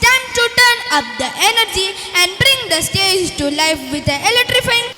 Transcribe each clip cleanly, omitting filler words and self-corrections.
time to turn up the energy and bring the stage to life with the electrifying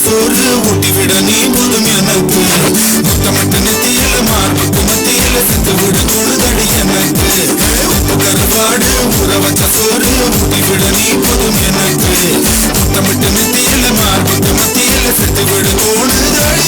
சோறு ஊட்டி விட நீ போதும் எனக்கு முத்தமட்டு நெத்தியில மார்புக்கு மத்தியில செத்து விட தோணுதடி எனக்கு உப்பு கருவாடு ஊற வச்ச சோறு ஊட்டி விட நீ போதும் எனக்கு முத்தமட்டு நெத்தியில மார்புக்கு மத்தியில செத்து விட தோணுதடி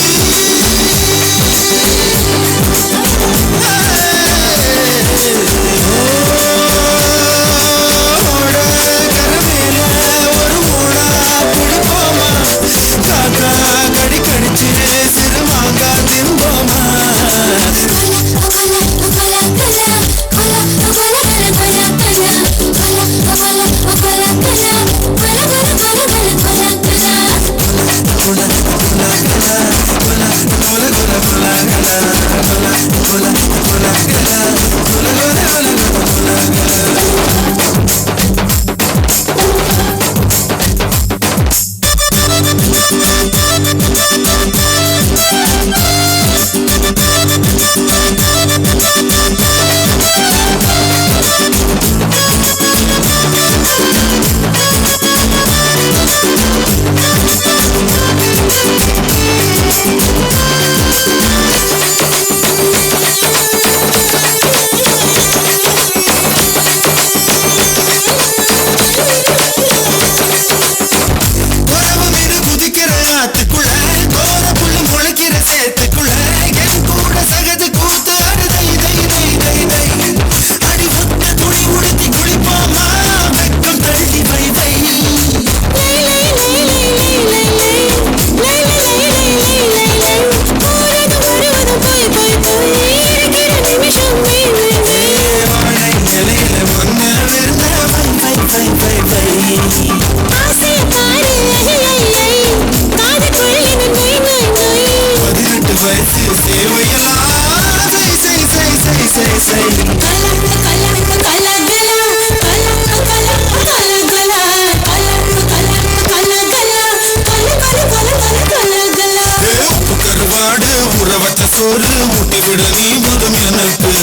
சோறு ஊட்டி விட நீ போதும் எனக்கு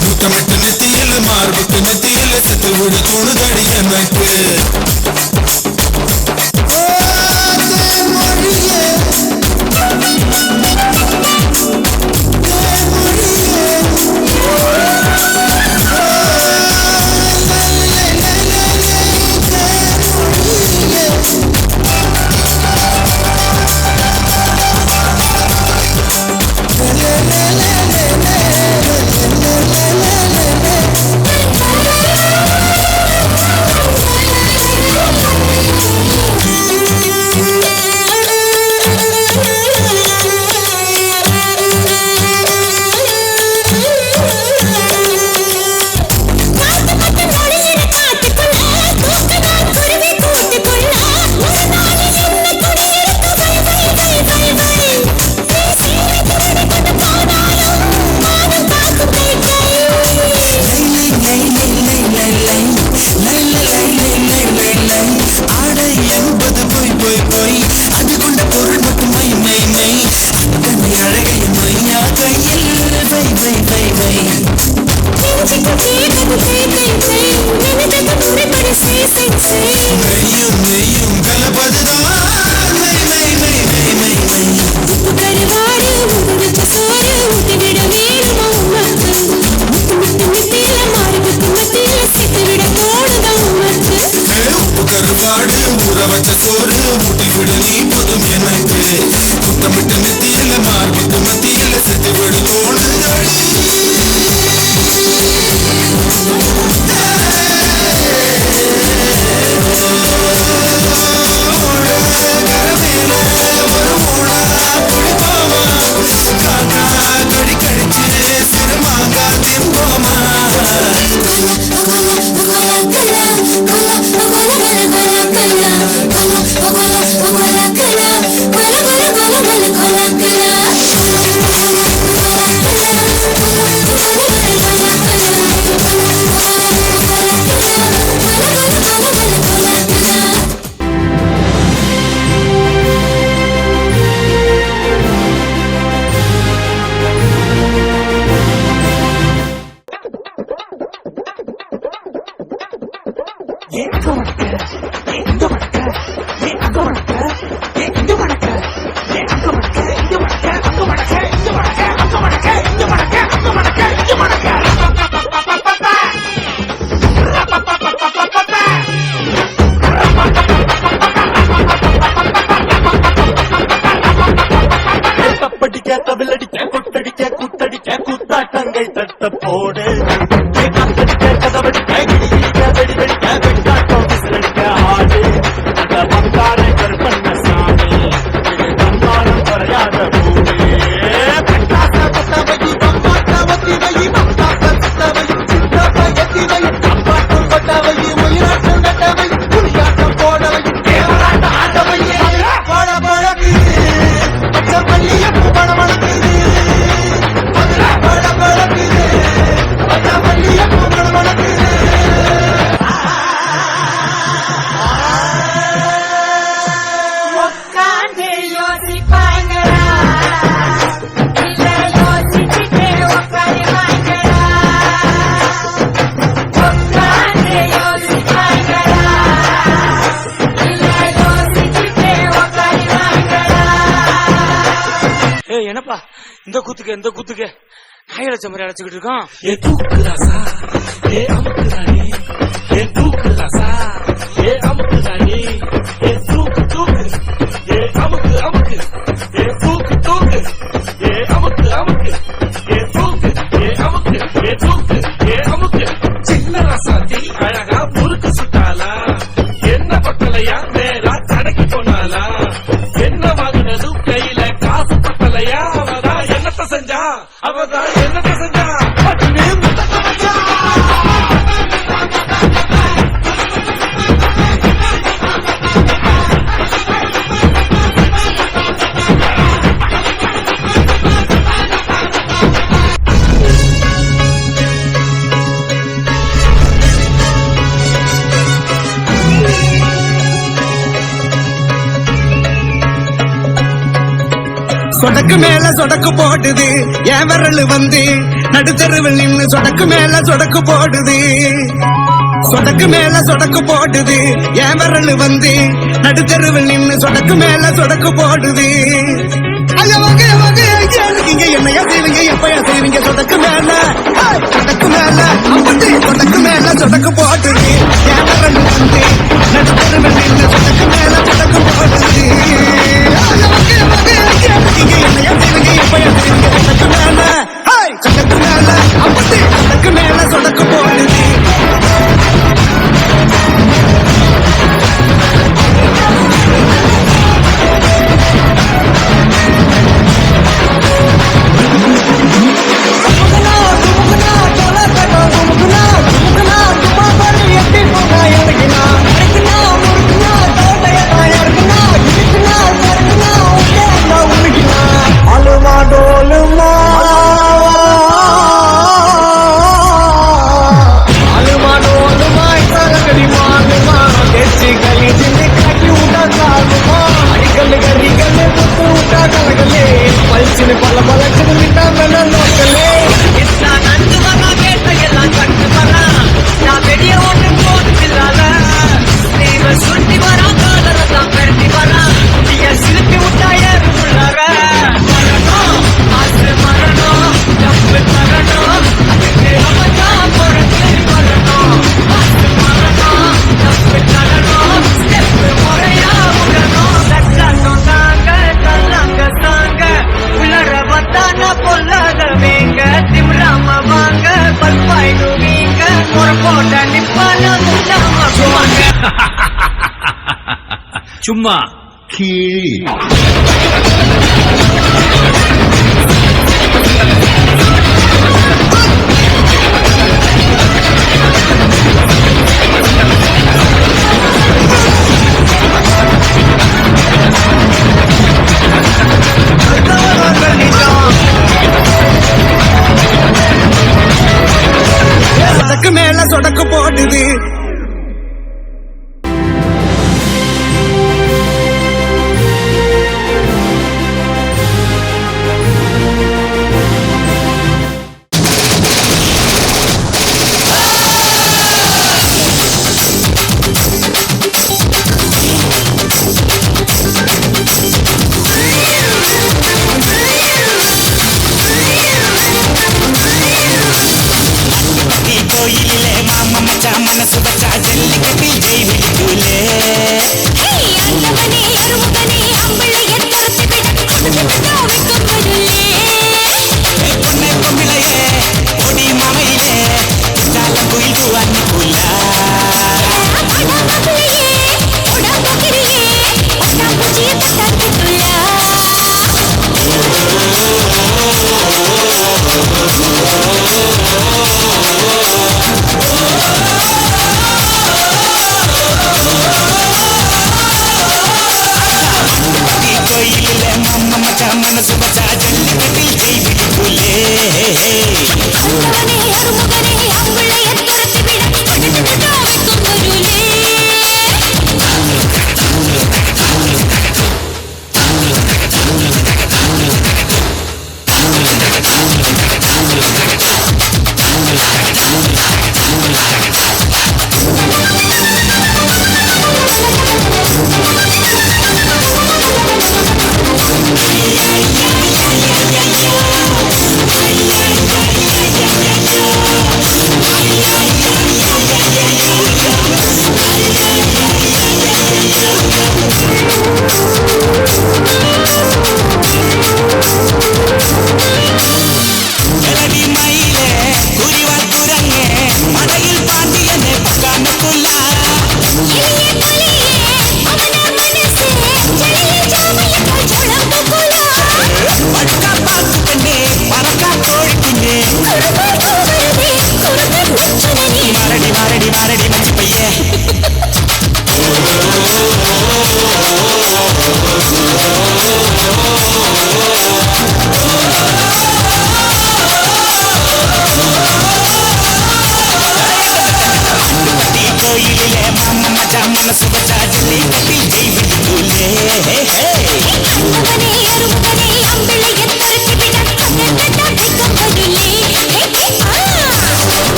முத்தமிட்டு நெத்தியில மார்புக்கு நெத்தியில செத்து விட தோணுதடி எனக்கு திம்போமா தவிலடிக்க கொட்டடிக்க குத்தடிக்க குத்தாட்டங்கை தட்ட போடு கதவடிக்க கிடிக்க வெடி வெடிக்க வெட்டாட்டம் விசிலடிக்க ஆடு அந்த பங்காரை கருப்பண்ண சாமி இது தந்தாரம் குறையாத பூமி என்னப்பா இந்த கூத்துக்கு நாய் அழைச்ச மாதிரி அழைச்சுக்கிட்டு இருக்கோம். ஏ தூக்குதாசா ஏ அமுக்குதானி ஏ தூக்குதாசா ஏ அமுக்குதானி ஏ தூக்கு தூக்கு ஏ அமுக்கு அமுக்கு ஏ தூக்கு தூக்கு ஏ அமுக்கு அமுக்கு ஏ தூக்கு ஏ அமுக்கு ஏ தூக்கு ஏ அமுக்கு சின்ன ரசாத்தி அழகா முறுக்கு சுட்டாலா என்ன பட்டலையா நேரா கடைக்கு போனாலா என்ன வாங்கினது கையில காசு பட்டலையா அவதான் என்னத்த செஞ்சா அவதான் என்னத்த செஞ்சா சொடக்கு மேல சொடக்கு போடுது என் விரல் வந்து நடுத்தருவில் நின்னு சொடக்கு மேல சொடக்கு போடுது சொடக்கு மேல சொடக்கு போடுது என் விரல் வந்து நடுத்தருவில் நின்னு சொடக்கு மேல சொடக்கு போடுது இங்க என்னையா செய்வீங்க எப்பயா செய்வீங்க சொடக்கு மேல சொடக்கு மேல சொடக்கு மேல சொடக்கு போடுது என் விரல் வந்து நடுத்தருவில் நின்னு சொடக்கு மேல சொடக்கு போடுது சொடக்கு மேல சொடக்கு போடுது சும்மா கீழ்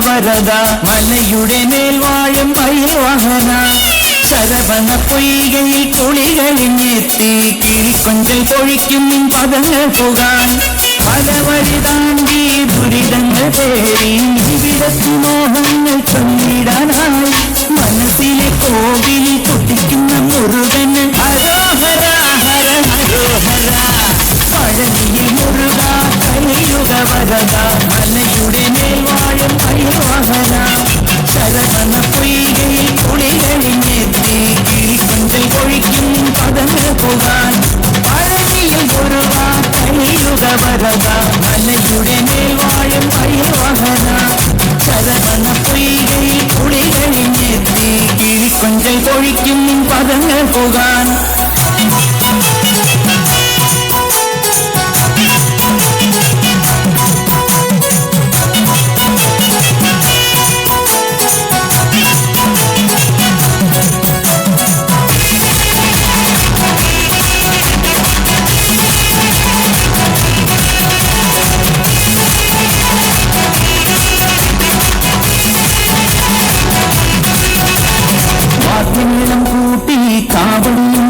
വരദ മലയുടെ മേൽവാഴും അയ്യവാഹന ശരവണ പൊയ്കയിൽ കുളികളിഞ്ഞെത്തി കിളിക്കൊഞ്ചൽ പൊഴിക്കും നിൻ പദങ്ങൾ പുകാൻ പല വഴി താണ്ടി ദുരിതങ്ങൾ തേടി വിടത്തി മോഹങ്ങൾ ചൊല്ലിടാനായി മനസ്സിലെ കോവിൽ കൊട്ടിക്കുന്ന മുരുകന് ഹരോഹര ഹര ഹരോഹര പഴനിയിൽ മുരുക കലിയുഗ വരദ മലയുടെ മേൽവാഴും അയ്യവാഹന ശരവണ പൊയ്കയിൽ കുളികളിഞ്ഞെത്തി കിളിക്കൊഞ്ചൽ പൊഴിക്കും പദങ്ങൾ പുകാൻ പഴനിയിൽ മുരുക കലിയുഗ വരദ മലയുടെ മേൽവാഴും അയ്യവാഹന ശരവണ പൊയ്കയിൽ കുളികളിഞ്ഞെത്തി കിളിക്കൊഞ്ചൽ പൊഴിക്കും പദങ്ങൾ പുകാൻ വാദ്യമേളം കൂട്ടി കാവടിയും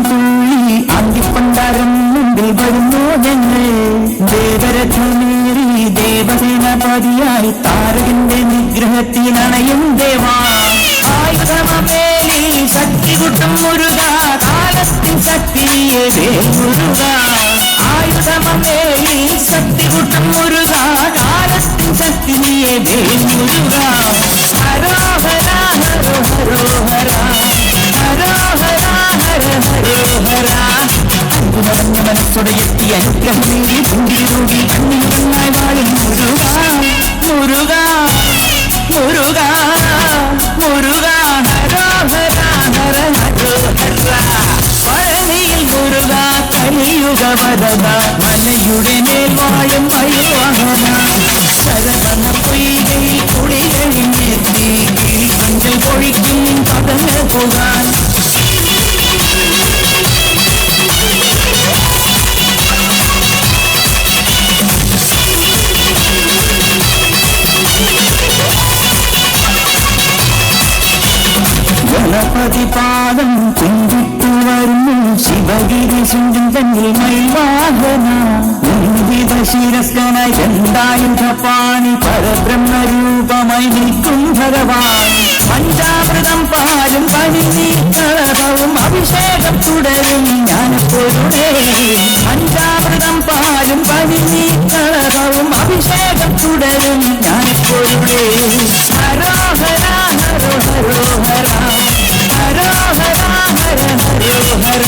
ഞങ്ങൾ ദേവരഥമേറി ദേവസേനാപതിയായി താരകന്റെ നിഗ്രഹത്തിനണയും ദേവാ ആയുധമേലി ശക്തി കുട്ടും മുരുക കാലത്തിൻ ശക്തിയെ വേൽമുരുക ആയുധമേലി ശക്തി കുട്ടും മുരുക കാലത്തിൻ ശക്തിയെ വേൽമുരുക ഹരോഹര ഹരോ ഹരോഹര ഹരോഹര ഹര ഹരോഹര അൻപുനടഞ്ഞ മനസ്സോടെയെത്തി അനുഗ്രഹം നേടി പുണ്ടിരൂടി കണ്ണിനുടങ്ങായി വാഴും മുരുക മുരുക മുരുക മുരുക ഹരോഹര ഹര ഹരോഹര പഴനിയിൽ മുരുക കലിയുഗ വരദ മലയുടെ മേൽ വാഴും മയിൽവാഹന ശരവണ പൊയ്കയിൽ കുളികളിഞ്ഞെത്തി കിളികൊഞ്ചൽ പൊഴിക്കും പദങ്ങൾ പോകാൻ ഗണപതിപാദം കുഞ്ചിട്ടു വരുന്നു ശിവഗിരി ശുണ്ടൻ തന്നിൽ മൈവാഹന വിവിധ ശിരസ്കനായി ദണ്ഡായുധപാണി പരബ്രഹ്മരൂപമായി നിൽക്കും ഭഗവാൻ പഞ്ചാമൃതം പാലും പനിനീക്കളവും അഭിഷേകം തുടരും ജ്ഞാനപ്പൊരുളേ പഞ്ചാമൃതം പാലും പനിനീക്കളവും അഭിഷേകം തുടരും ജ്ഞാനപ്പൊരുളേ ഹരോഹര ഹരോ ഹരോഹര ഹരോഹര ഹര ഹരോഹര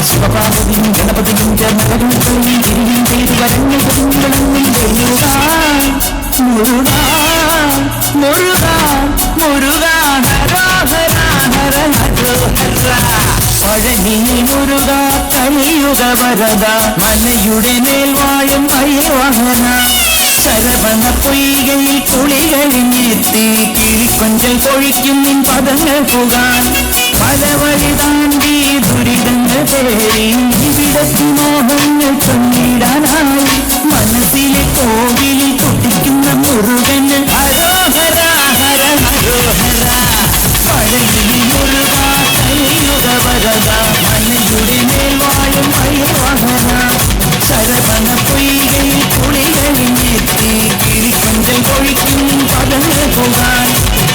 ശിവപാർവതിയും ഗണപതിയും ചേർന്നകരും തിരിയും ചെയ്തു വരങ്ങൾ പൊതിഞ്ഞുകളങ്ങും മുരുക മുരുക മുരുക മുരുക ഹരോഹര ഹര ഹരോഹര പഴനിയിൽ മുരുക കലിയുഗ വരദ മലയുടെ മേൽ വാഴും മയിൽവാഹന ശരവണ പൊയ്കയിൽ കുളികളിഞ്ഞെത്തി കിളിക്കൊഞ്ചൽ പൊഴിക്കും നിൻ പദങ്ങൾ പുകാൻ പല വഴി താണ്ടി ദുരിതങ്ങൾ തേടി ഇവിടത്തി മോഹങ്ങൾ ചൊല്ലിടാനായി മനസ്സിലെ കോവിലിൽ കൊട്ടിക്കുന്ന മുരുകന് ഹരോഹര ഹര ഹരോഹര പഴനിയിൽ മുരുക കലിയുഗ വരദ മലയുടെ മേൽ വാഴും മയിൽവാഹന ശരവണ പൊയ്കയിൽ കുളികളിഞ്ഞെത്തി കിളിക്കൊഞ്ചൽ പൊഴിക്കും പദങ്ങൾ പോകാൻ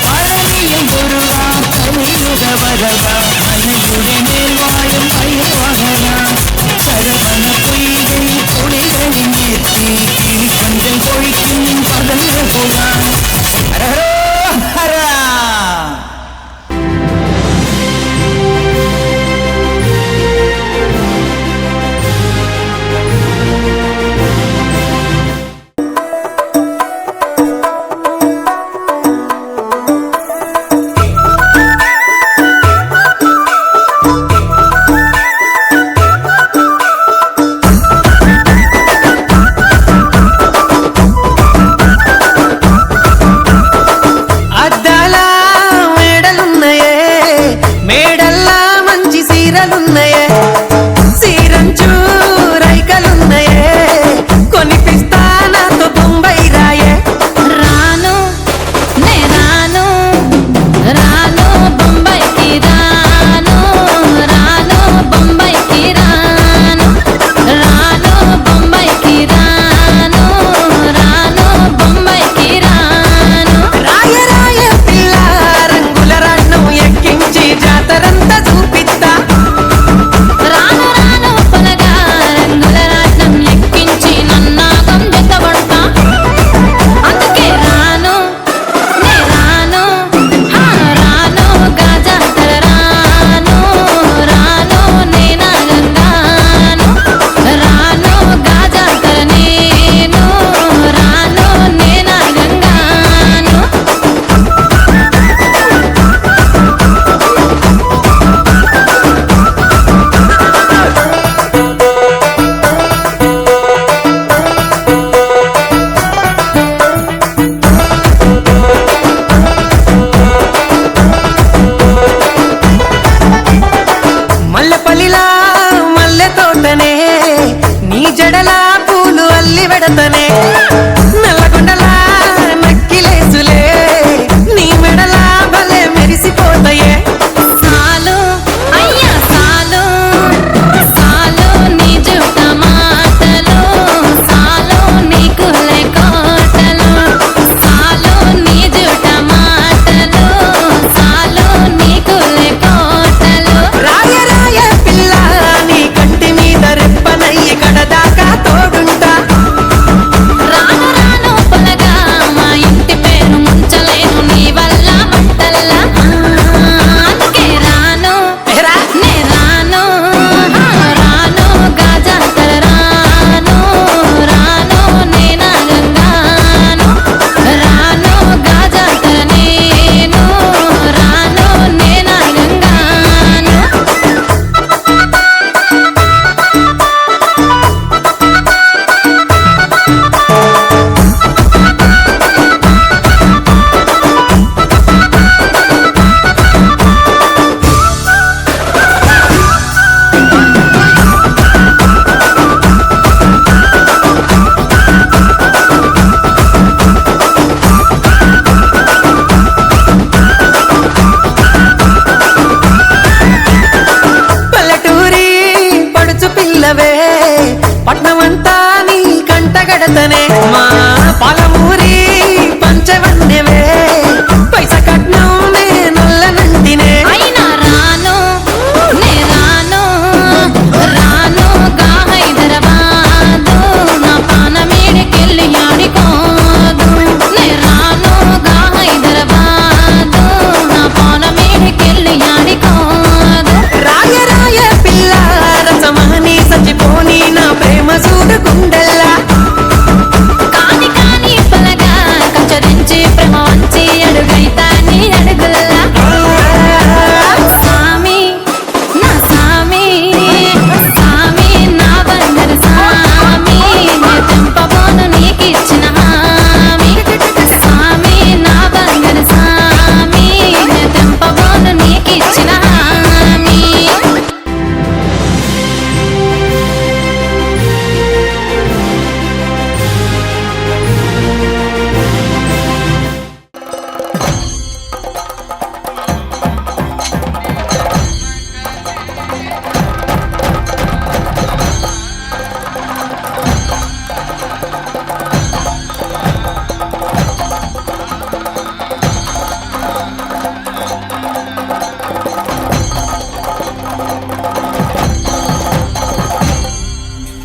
പഴനിയിൽ മുരുക കലിയുഗ വരദ മലയുടെ മേൽ വാഴും മയിൽവാഹന ശരവണ പൊയ്കയിൽ കുളികളിഞ്ഞെത്തി കിളിക്കൊഞ്ചൽ പൊഴിക്കും പദങ്ങൾ പോകാൻ ഹര పెడతనే నల్లగొండల నక్కిలేసులే నీ మెడల భలే మెరిసిపోతాయే సాలు అయ్యా సాలు సాలు నీ జుట్ట మాటలు పెడతనే మా పాలమూరి పంచవన్నెవే పైస కట్నం నొల్లనంటినే అయినా రాను నే రాను రాను గా హైదరాబాదు నా పానమేడికెళ్ళి ఆడికోదు నే రాను గా హైదరాబాదు నా పానమేడికెళ్ళి ఆడికోదు రాయ రాయ పిల్ల రసమని సచ్చిపోని నా ప్రేమ చూడుకుండల్లా కాని కాని పలగా కచ్చరించి ప్రేమ వంచి అడుగైతా నీ అడుగుల్లా సామి నా సామి సామి నా బంగారు సామి నే తెంపబోను నీకిచ్చిన హామీ సామి నా బంగారు సామి నే తెంపబోను నీకిచ్చిన హామీ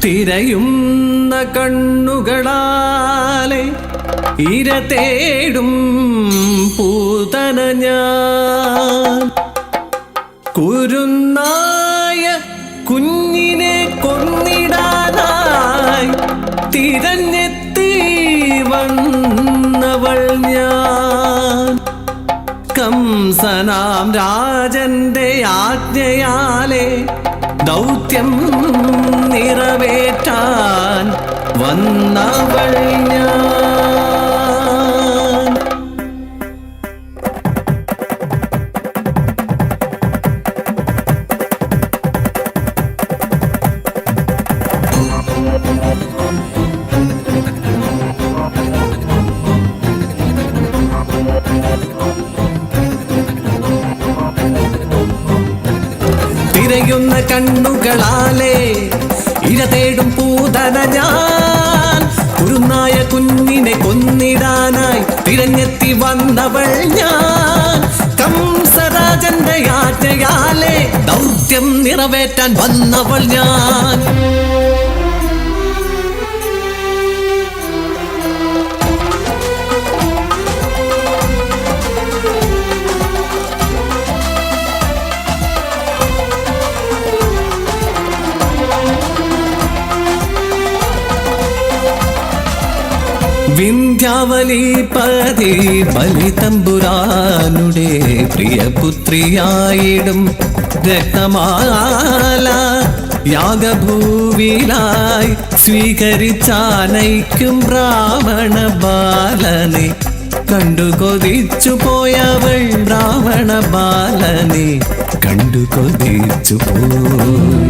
തിരയുന്ന കണ്ണുകളാലെ ഇര തേടും പൂതന ഞാൻ കുരുന്നായ കുഞ്ഞിനെ കൊന്നിടാനായി തിരഞ്ഞെത്തി വന്നവൾ ഞാൻ കംസനാം രാജന്റെ ആജ്ഞയാലെ ദൗത്യം നിറവേറ്റാൻ വന്നവൾ ഞാൻ തിരയുന്ന കണ്ണുകളാലെ ഇര തേടും പൂതന ഞാൻ കുരുന്നായ കുഞ്ഞിനെ കൊന്നിടാനായി തിരഞ്ഞെത്തി വന്നവൾ ഞാൻ കംസരാജന്റെ ആജ്ഞയാലെ ദൗത്യം നിറവേറ്റാൻ വന്നവൾ ഞാൻ വിന്ധ്യാവലീപതി ബലിതമ്പുരാനുടെ പ്രിയപുത്രിയായിടും രത്നമാല യാഗഭൂവിലായി സ്വീകരിച്ചാനയിക്കും ബ്രാഹ്മണ ബാലനെ കണ്ടു കൊതിച്ചു പോയവൾ ബ്രാഹ്മണ ബാലനെ കണ്ടു കൊതിച്ചു പോയി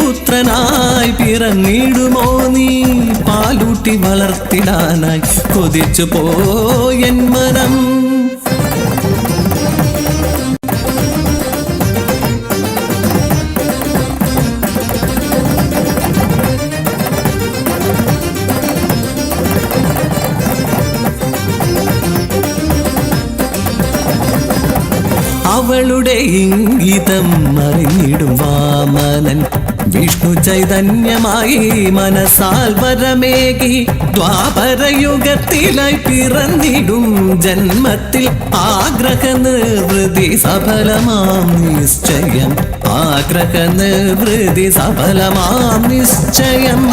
പുത്രനായി പിറന്നിടുമോ നീ പാലൂട്ടി വളർത്തിടാനായി കൊതിച്ചു പോയൻ മനം അവളുടെ ഇംഗിതം അറിഞ്ഞിടും വാമനൻ വിഷ്ണു ചൈതന്യമായി മനസാൽ വരമേകി ദ്വാപരയുഗത്തിലായി പിറന്നിടും ജന്മത്തിൽ ആഗ്രഹ നിർവൃതി സഫലമാം നിശ്ചയം ആഗ്രഹ നിർവൃതി സഫലമാം നിശ്ചയം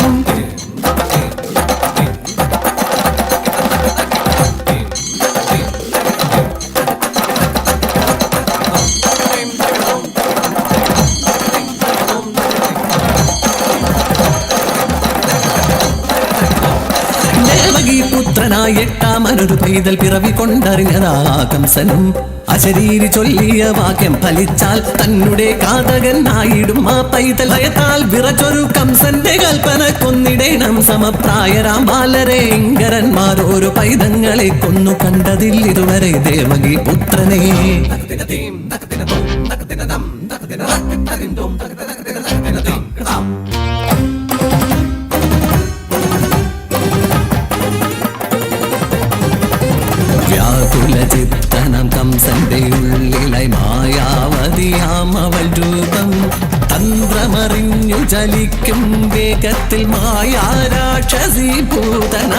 ദേവകി പുത്രനായി എട്ടാമനൊരു പൈതൽ പിറവി കൊണ്ടറിഞ്ഞതാ കംസനും. അശരീരി ചൊല്ലിയ വാക്യം ഫലിച്ചാൽ തന്നെ കാതകനായിടും ആ പൈതൽ. ഭയത്താൽ വിറച്ചൊരു കംസന്റെ കൽപ്പന കൊന്നിടേണം സമപ്രായരാം ബാലരെ. ഇങ്കരന്മാരോരു പൈതങ്ങളെ കൊന്നു കണ്ടതിൽ ഇതുവരെ ദേവകി പുത്രനെ. വ്യാകുലചിത്തനം കംസന്റെ ഉള്ളിലായി മായാവതിയാം അവൾ രൂപം. തന്ത്രമറിഞ്ഞു ചലിക്കും വേഗത്തിൽ മായാരാക്ഷസി പൂതന.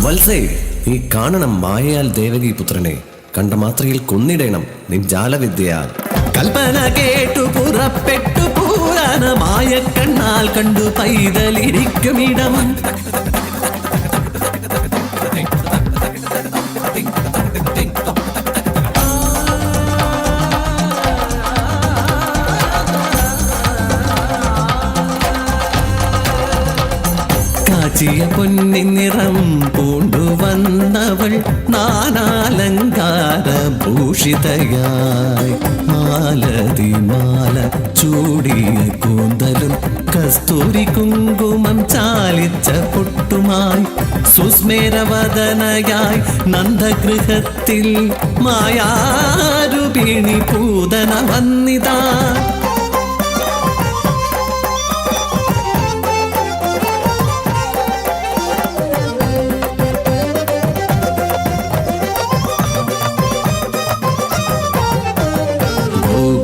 വത്സേ, നീ കാണണം മായയാൽ ദേവകി പുത്രനെ. കണ്ട മാത്രയിൽ കൊന്നിടണം നിൻ ജാലവിദ്യയാൽ. കൽപ്പന കേട്ടു പുറപ്പെട്ടു പൂരാനമായ കണ്ണാൽ കണ്ടു പൈതലിരിക്കുമിടം. കാച്ചിയ പൊന്നിൻ നിറം പൂണ്ടുവന്നവൾ നാനാലങ്കാര ഭൂഷിതയായി. മാലതിമാല ചൂടിയ കൂന്തലും കസ്തൂരി കുങ്കുമം ചാലിച്ച പൊട്ടുമായി സുസ്മേരവദനയായി നന്ദഗൃഹത്തിൽ മായാരൂപിണി പൂതന വന്നിതാ.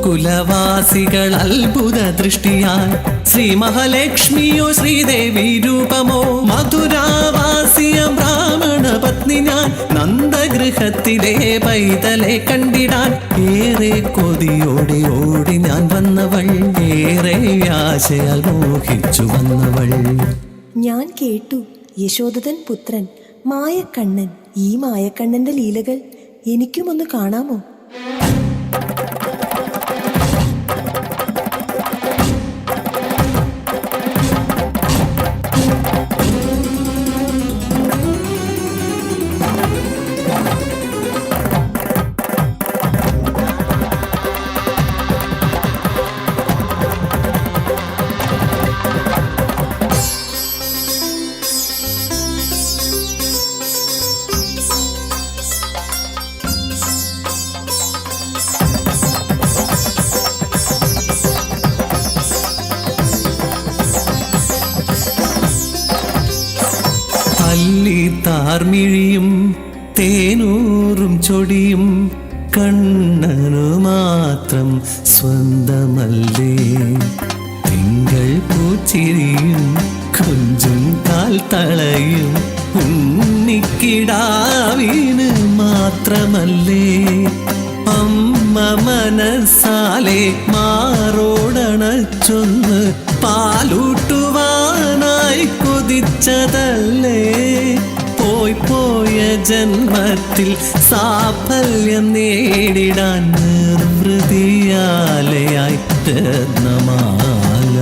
കുലവാസികൾ അത്ഭുത ദൃഷ്ടിയാൽ ശ്രീ മഹാലക്ഷ്മിയോ ശ്രീദേവി രൂപമോ. മധുരാവാസിയം ബ്രാഹ്മണ പത്നി ഞാൻ നന്ദഗൃഹത്തിലെ പൈതലെ കണ്ടിടാൻ. ഏറെ കൊതിയോടെ ഓടി ഞാൻ വന്നവൾ, ഏറെ ആശയാൽ മോഹിച്ചു വന്നവൾ. ഞാൻ കേട്ടു യശോദതൻ പുത്രൻ മായക്കണ്ണൻ. ഈ മായക്കണ്ണന്റെ ലീലകൾ എനിക്കുമൊന്ന് കാണാമോ? താർമിഴിയും തേനൂറും ചൊടിയും കണ്ണനു മാത്രം സ്വന്തമല്ലേ. തിങ്കൾ പൂച്ചിരിയും കൊഞ്ചും കാൽ തളയും ഉണ്ണിക്കിടാവിന് മാത്രമല്ലേ. അമ്മ മനസ്സാലെ മാറോടണച്ചൊന്ന് പാലൂട്ടുവാനായി കൊതിച്ചതല്ലേ. പോയ ജന്മത്തിൽ സാഫല്യം നേടിടാൻ നിർവൃതിയാലയായി രത്നമാല.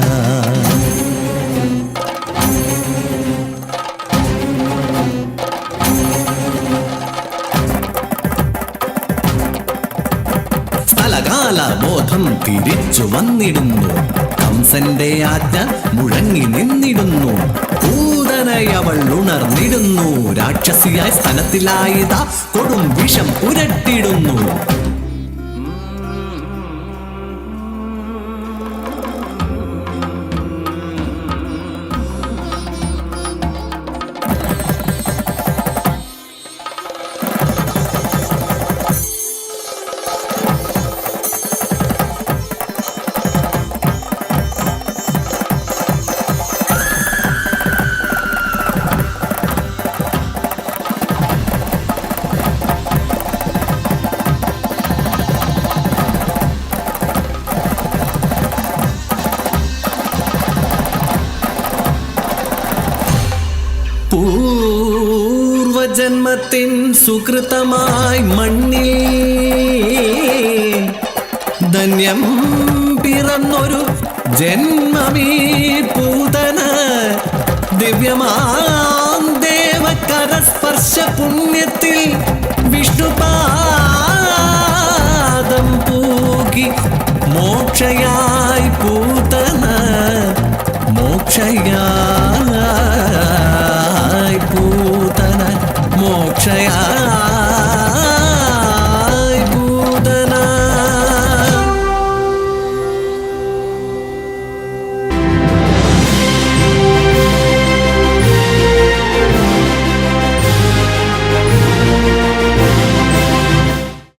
സ്ഥലകാല ബോധം തിരിച്ചു വന്നിടുന്നു. കംസന്റെ ആജ്ഞ മുഴങ്ങി നിന്നിടുന്നു. പൂതനയവൾ ഉണർന്നിടുന്നു. രാക്ഷസിയായി സ്ഥലത്തിലായിതാ കൊടും വിഷം പുരട്ടിടുന്നു. പൂർവജന്മത്തിൻ സുകൃതമായി മണ്ണിൽ ധന്യം പിറന്നൊരു ജന്മമീ പൂതന. ദിവ്യമാം ദേവ പുണ്യത്തിൽ വിഷ്ണുപാദം പൂകി മോക്ഷയായി പൂതന മോക്ഷയായി പൂതന മോക്ഷയായി